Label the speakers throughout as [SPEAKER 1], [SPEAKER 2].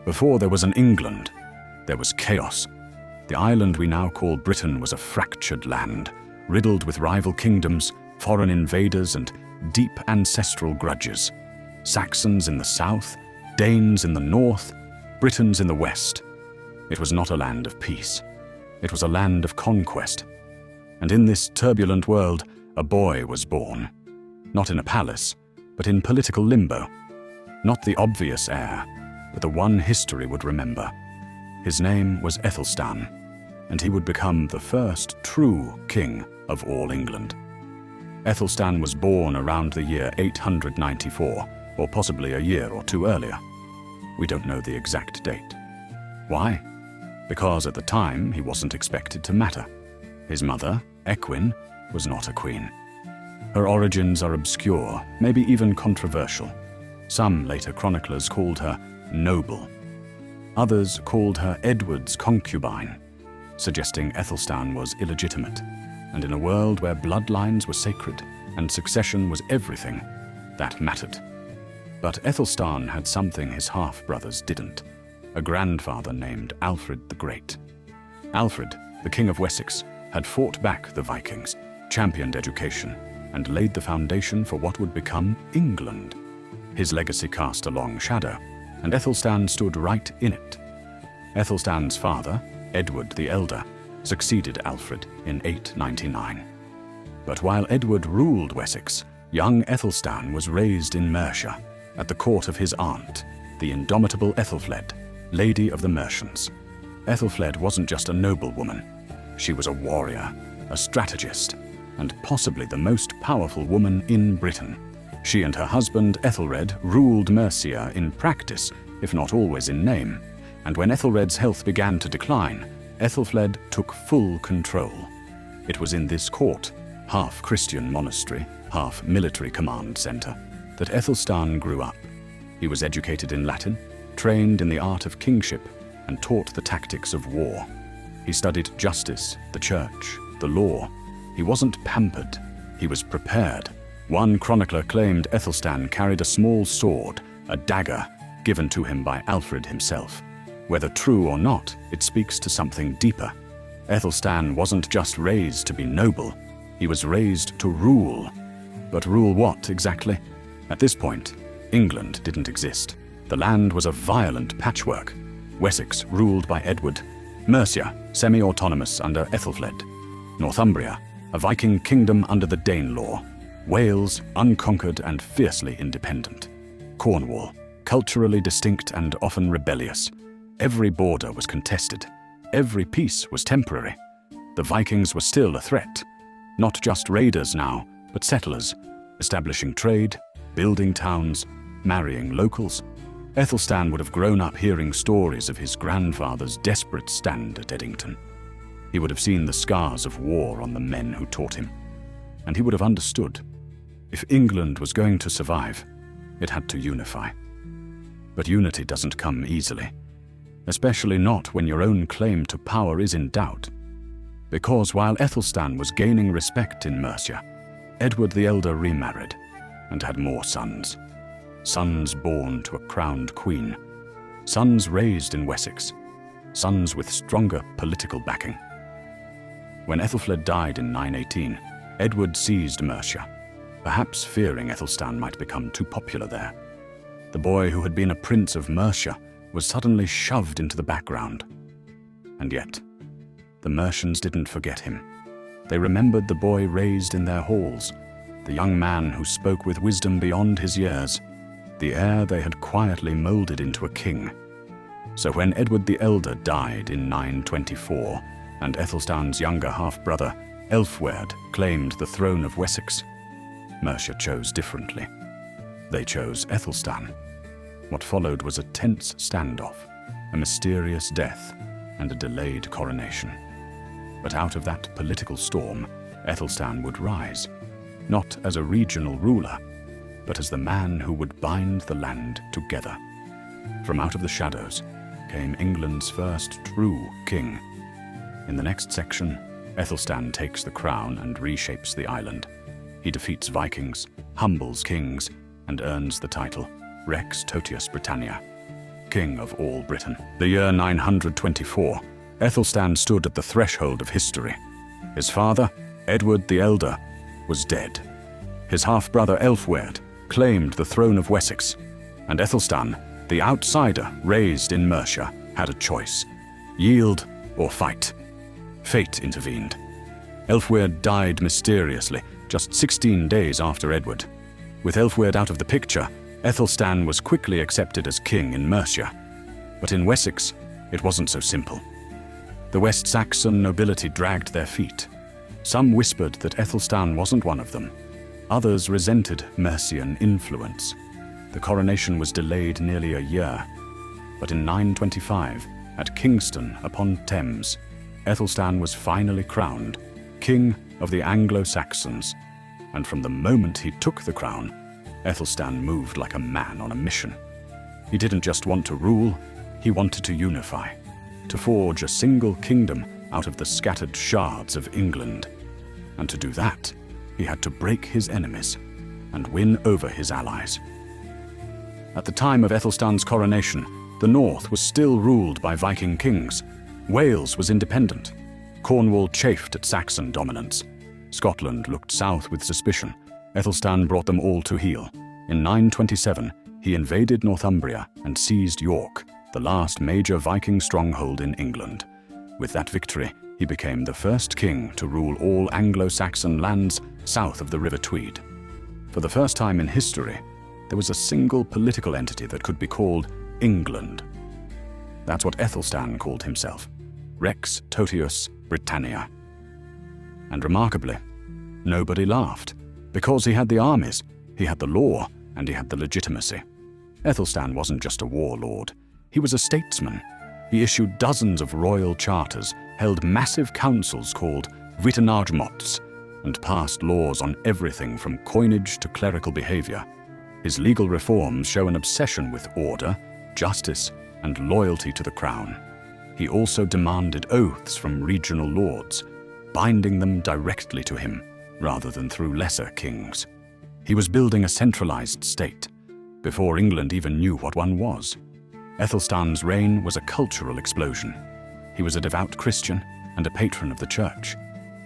[SPEAKER 1] Before there was an England, there was chaos. The island we now call Britain was a fractured land, riddled with rival kingdoms, foreign invaders, and deep ancestral grudges. Saxons in the south, Danes in the north, Britons in the west. It was not a land of peace. It was a land of conquest. And in this turbulent world, a boy was born. Not in a palace, but in political limbo. Not the obvious heir, but the one history would remember. His name was Æthelstan, and he would become the first true king of all England. Æthelstan was born around the year 894, or possibly a year or two earlier. We don't know the exact date. Why? Because at the time he wasn't expected to matter. His mother, Equin, was not a queen. Her origins are obscure, maybe even controversial. Some later chroniclers called her noble. Others called her Edward's concubine, suggesting Æthelstan was illegitimate. And in a world where bloodlines were sacred and succession was everything, that mattered. But Æthelstan had something his half-brothers didn't: a grandfather named Alfred the Great. Alfred, the King of Wessex, had fought back the Vikings, championed education, and laid the foundation for what would become England. His legacy cast a long shadow, and Æthelstan stood right in it. Æthelstan's father, Edward the Elder, succeeded Alfred in 899. But while Edward ruled Wessex, young Æthelstan was raised in Mercia, at the court of his aunt, the indomitable Æthelflæd, Lady of the Mercians. Æthelflæd wasn't just a noblewoman. She was a warrior, a strategist, and possibly the most powerful woman in Britain. She and her husband Ethelred ruled Mercia in practice, if not always in name, and when Ethelred's health began to decline, Æthelflæd took full control. It was in this court, half Christian monastery, half military command center, that Æthelstan grew up. He was educated in Latin, trained in the art of kingship, and taught the tactics of war. He studied justice, the church, the law. He wasn't pampered, he was prepared. One chronicler claimed Æthelstan carried a small sword, a dagger, given to him by Alfred himself. Whether true or not, it speaks to something deeper. Æthelstan wasn't just raised to be noble, he was raised to rule. But rule what exactly? At this point, England didn't exist. The land was a violent patchwork. Wessex, ruled by Edward. Mercia, semi-autonomous under Æthelflæd. Northumbria, a Viking kingdom under the Danelaw. Wales, unconquered and fiercely independent. Cornwall, culturally distinct and often rebellious. Every border was contested. Every peace was temporary. The Vikings were still a threat. Not just raiders now, but settlers, establishing trade, building towns, marrying locals. Æthelstan would have grown up hearing stories of his grandfather's desperate stand at Edington. He would have seen the scars of war on the men who taught him. And he would have understood. If England was going to survive, it had to unify. But unity doesn't come easily, especially not when your own claim to power is in doubt. Because while Æthelstan was gaining respect in Mercia, Edward the Elder remarried and had more sons. Sons born to a crowned queen. Sons raised in Wessex. Sons with stronger political backing. When Æthelflæd died in 918, Edward seized Mercia, perhaps fearing Æthelstan might become too popular there. The boy who had been a prince of Mercia was suddenly shoved into the background. And yet, the Mercians didn't forget him. They remembered the boy raised in their halls, the young man who spoke with wisdom beyond his years, the heir they had quietly molded into a king. So when Edward the Elder died in 924, and Æthelstan's younger half-brother, Elfwerd, claimed the throne of Wessex, Mercia chose differently. They chose Æthelstan. What followed was a tense standoff, a mysterious death, and a delayed coronation. But out of that political storm, Æthelstan would rise, not as a regional ruler, but as the man who would bind the land together. From out of the shadows came England's first true king. In the next section, Æthelstan takes the crown and reshapes the island. He defeats Vikings, humbles kings, and earns the title Rex Totius Britannia, king of all Britain. The year 924, Æthelstan stood at the threshold of history. His father, Edward the Elder, was dead. His half-brother Elfwerd claimed the throne of Wessex, and Æthelstan, the outsider raised in Mercia, had a choice: yield or fight. Fate intervened. Elfwerd died mysteriously just 16 days after Edward. With Elfwerd out of the picture, Æthelstan was quickly accepted as king in Mercia. But in Wessex, it wasn't so simple. The West Saxon nobility dragged their feet. Some whispered that Æthelstan wasn't one of them. Others resented Mercian influence. The coronation was delayed nearly a year. But in 925, at Kingston upon Thames, Æthelstan was finally crowned king of the Anglo-Saxons. And from the moment he took the crown, Æthelstan moved like a man on a mission. He didn't just want to rule, he wanted to unify, to forge a single kingdom out of the scattered shards of England. And to do that, he had to break his enemies and win over his allies. At the time of Æthelstan's coronation, the north was still ruled by Viking kings. Wales was independent. Cornwall chafed at Saxon dominance. Scotland looked south with suspicion. Æthelstan brought them all to heel. In 927, he invaded Northumbria and seized York, the last major Viking stronghold in England. With that victory, he became the first king to rule all Anglo-Saxon lands south of the River Tweed. For the first time in history, there was a single political entity that could be called England. That's what Æthelstan called himself, Rex Totius Britannia. And remarkably, nobody laughed, because he had the armies, he had the law, and he had the legitimacy. Æthelstan wasn't just a warlord, he was a statesman. He issued dozens of royal charters, held massive councils called Wittenargemots, and passed laws on everything from coinage to clerical behavior. His legal reforms show an obsession with order, justice, and loyalty to the crown. He also demanded oaths from regional lords, binding them directly to him, rather than through lesser kings. He was building a centralized state, before England even knew what one was. Æthelstan's reign was a cultural explosion. He was a devout Christian and a patron of the church.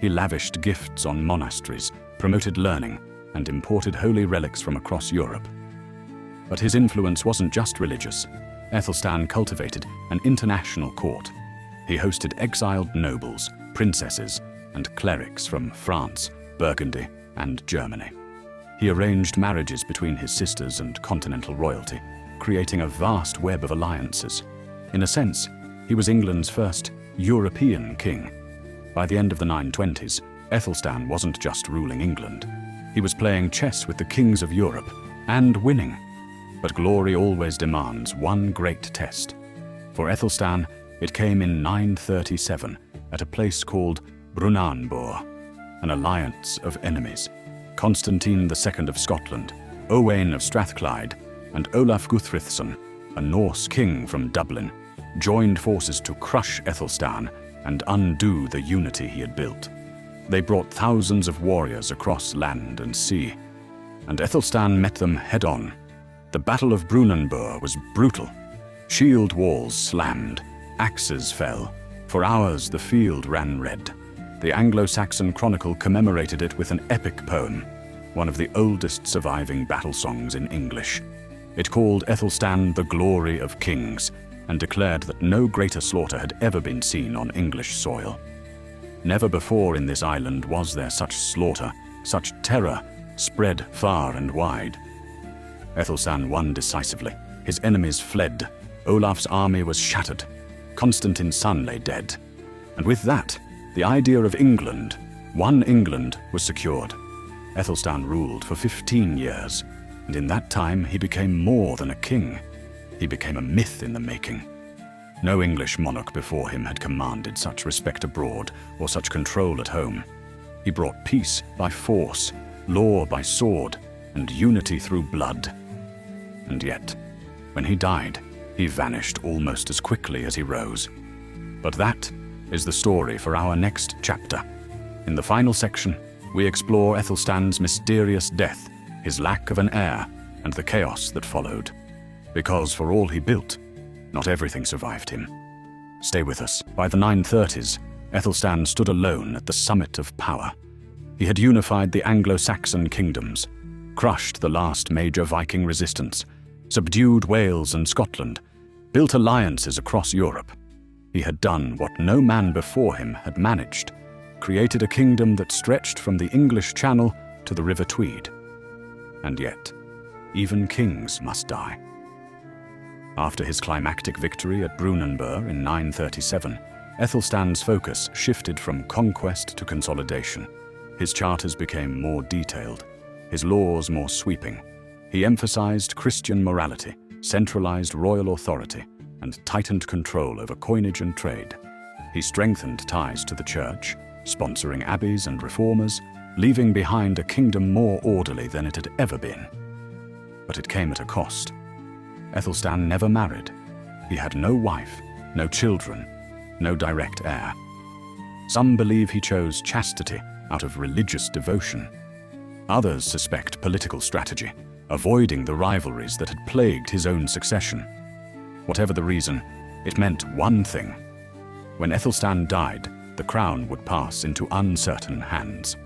[SPEAKER 1] He lavished gifts on monasteries, promoted learning, and imported holy relics from across Europe. But his influence wasn't just religious. Æthelstan cultivated an international court. He hosted exiled nobles, princesses, and clerics from France, Burgundy, and Germany. He arranged marriages between his sisters and continental royalty, creating a vast web of alliances. In a sense, he was England's first European king. By the end of the 920s, Æthelstan wasn't just ruling England. He was playing chess with the kings of Europe, and winning. But glory always demands one great test. For Æthelstan, it came in 937 at a place called Brunanburh, an alliance of enemies. Constantine II of Scotland, Owain of Strathclyde, and Olaf Guthrithson, a Norse king from Dublin, joined forces to crush Æthelstan and undo the unity he had built. They brought thousands of warriors across land and sea, and Æthelstan met them head-on. The Battle of Brunanburh was brutal. Shield walls slammed, axes fell. For hours the field ran red. The Anglo-Saxon Chronicle commemorated it with an epic poem, one of the oldest surviving battle songs in English. It called Æthelstan the glory of kings, and declared that no greater slaughter had ever been seen on English soil. Never before in this island was there such slaughter, such terror, spread far and wide. Æthelstan won decisively. His enemies fled. Olaf's army was shattered. Constantine's son lay dead. And with that, the idea of England, one England, was secured. Æthelstan ruled for 15 years, and in that time he became more than a king. He became a myth in the making. No English monarch before him had commanded such respect abroad or such control at home. He brought peace by force, law by sword, and unity through blood. And yet, when he died, he vanished almost as quickly as he rose. But that is the story for our next chapter. In the final section, we explore Æthelstan's mysterious death, his lack of an heir, and the chaos that followed. Because for all he built, not everything survived him. Stay with us. By the 930s, Æthelstan stood alone at the summit of power. He had unified the Anglo-Saxon kingdoms, crushed the last major Viking resistance, subdued Wales and Scotland, built alliances across Europe. He had done what no man before him had managed, created a kingdom that stretched from the English Channel to the River Tweed. And yet, even kings must die. After his climactic victory at Brunanburh in 937, Æthelstan's focus shifted from conquest to consolidation. His charters became more detailed, his laws more sweeping. He emphasized Christian morality, centralized royal authority, and tightened control over coinage and trade. He strengthened ties to the church, sponsoring abbeys and reformers, leaving behind a kingdom more orderly than it had ever been. But it came at a cost. Æthelstan never married. He had no wife, no children, no direct heir. Some believe he chose chastity out of religious devotion. Others suspect political strategy, avoiding the rivalries that had plagued his own succession. Whatever the reason, it meant one thing. When Æthelstan died, the crown would pass into uncertain hands.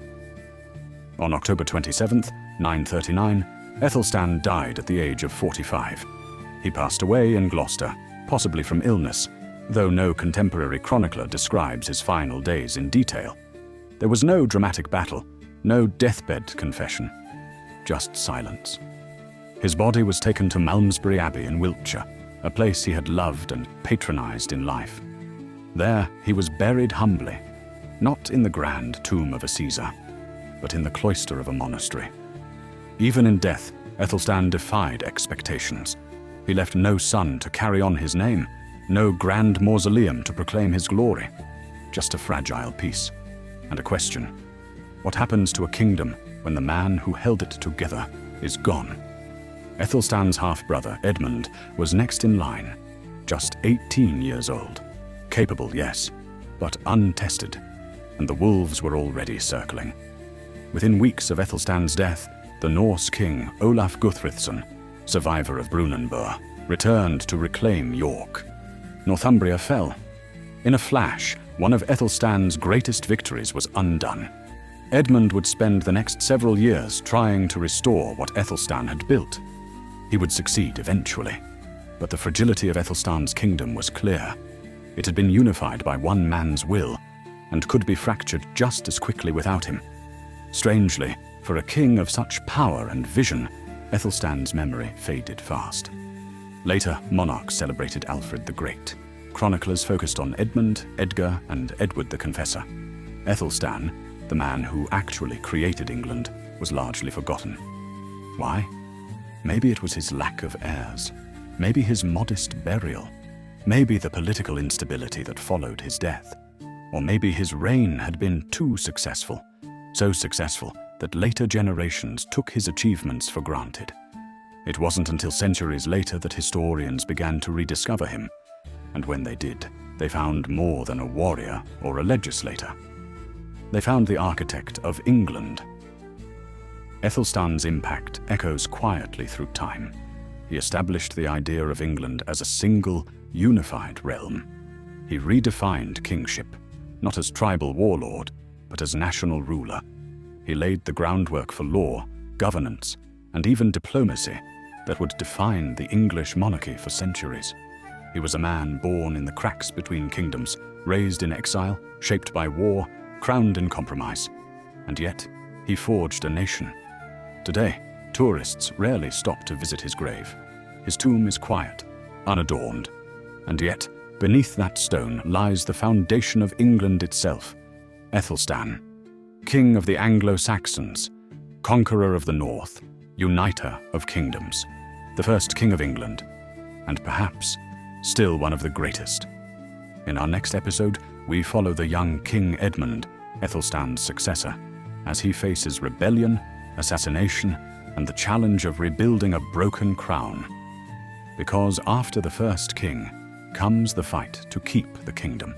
[SPEAKER 1] On October 27th, 939, Æthelstan died at the age of 45. He passed away in Gloucester, possibly from illness, though no contemporary chronicler describes his final days in detail. There was no dramatic battle, no deathbed confession, just silence. His body was taken to Malmesbury Abbey in Wiltshire, a place he had loved and patronized in life. There he was buried humbly, not in the grand tomb of a Caesar, but in the cloister of a monastery. Even in death, Æthelstan defied expectations. He left no son to carry on his name, no grand mausoleum to proclaim his glory, just a fragile peace. And a question: what happens to a kingdom when the man who held it together is gone? Æthelstan's half-brother, Edmund, was next in line, just 18 years old. Capable, yes, but untested, and the wolves were already circling. Within weeks of Æthelstan's death, the Norse king Olaf Guthrithson, survivor of Brunanburh, returned to reclaim York. Northumbria fell. In a flash, one of Æthelstan's greatest victories was undone. Edmund would spend the next several years trying to restore what Æthelstan had built. He would succeed eventually, but the fragility of Æthelstan's kingdom was clear. It had been unified by one man's will, and could be fractured just as quickly without him. Strangely, for a king of such power and vision, Æthelstan's memory faded fast. Later, monarchs celebrated Alfred the Great. Chroniclers focused on Edmund, Edgar, and Edward the Confessor. Æthelstan, the man who actually created England, was largely forgotten. Why? Maybe it was his lack of heirs. Maybe his modest burial. Maybe the political instability that followed his death. Or maybe his reign had been too successful. So successful that later generations took his achievements for granted. It wasn't until centuries later that historians began to rediscover him. And when they did, they found more than a warrior or a legislator. They found the architect of England. Æthelstan's impact echoes quietly through time. He established the idea of England as a single, unified realm. He redefined kingship, not as tribal warlord, but as national ruler. He laid the groundwork for law, governance, and even diplomacy that would define the English monarchy for centuries. He was a man born in the cracks between kingdoms, raised in exile, shaped by war, crowned in compromise. And yet, he forged a nation. Today, tourists rarely stop to visit his grave. His tomb is quiet, unadorned. And yet, beneath that stone lies the foundation of England itself, Æthelstan, king of the Anglo-Saxons, conqueror of the north, uniter of kingdoms, the first king of England, and perhaps still one of the greatest. In our next episode, we follow the young King Edmund, Æthelstan's successor, as he faces rebellion, assassination, and the challenge of rebuilding a broken crown. Because after the first king comes the fight to keep the kingdom.